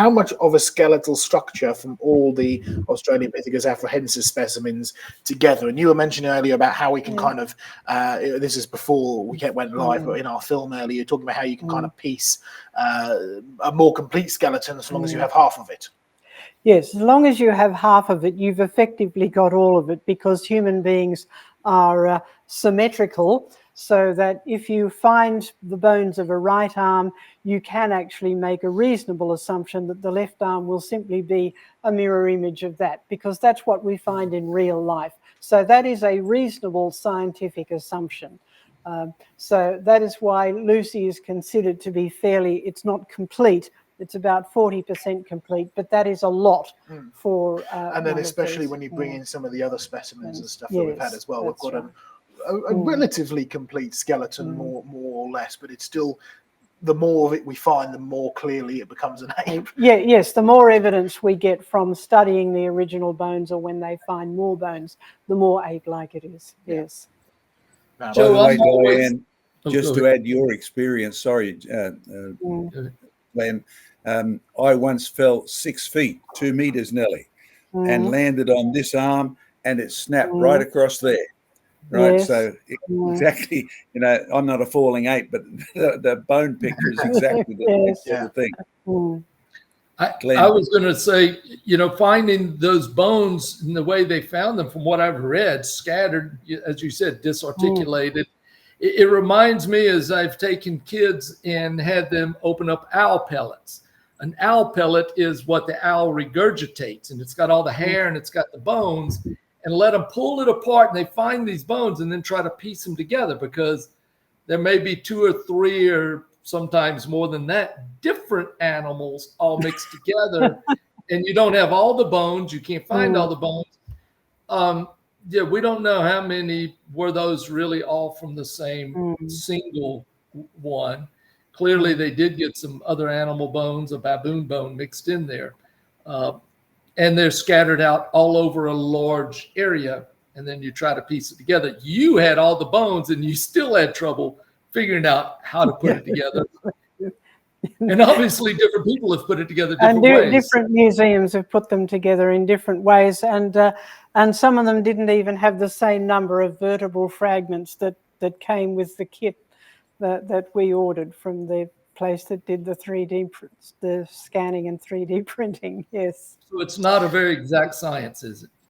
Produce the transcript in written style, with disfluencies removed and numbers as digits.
how much of a skeletal structure from all the Australopithecus afarensis specimens together? And you were mentioning earlier about how we can kind of, this is before we went live, but in our film earlier, you're talking about how you can kind of piece a more complete skeleton as long as you have half of it. Yes, as long as you have half of it, you've effectively got all of it, because human beings are symmetrical, so that if you find the bones of a right arm, you can actually make a reasonable assumption that the left arm will simply be a mirror image of that, because that's what we find in real life. So that is a reasonable scientific assumption. So that is why Lucy is considered to be fairly, it's not complete, it's about 40% complete, but that is a lot for. And then especially when you bring in some of the other specimens and stuff that we've had as well, we've got a relatively complete skeleton, more or less, but it's still, the more of it we find, the more clearly it becomes an ape. Yes, the more evidence we get from studying the original bones, or when they find more bones, the more ape-like it is. Yes. By the way, Diane, just to add your experience, sorry, Glenn, I once fell 6 feet, 2 meters nearly, and landed on this arm, and it snapped right across there. Right, yes. So exactly, I'm not a falling ape, but the bone picture is exactly the sort of thing. I was going to say, finding those bones in the way they found them, from what I've read, scattered, as you said, disarticulated. It reminds me, as I've taken kids and had them open up owl pellets. An owl pellet is what the owl regurgitates, and it's got all the hair and it's got the bones, and let them pull it apart, and they find these bones and then try to piece them together, because there may be 2 or 3 or sometimes more than that different animals all mixed together, and you don't have all the bones. You can't find all the bones. We don't know how many were those really all from the same single one. Clearly, they did get some other animal bones, a baboon bone mixed in there. And they're scattered out all over a large area, and then you try to piece it together. You had all the bones, and you still had trouble figuring out how to put it together. And obviously, different people have put it together different ways. Different museums have put them together in different ways, and some of them didn't even have the same number of vertebral fragments that came with the kit that we ordered from the place that did the scanning and 3D printing. Yes. So it's not a very exact science, is it?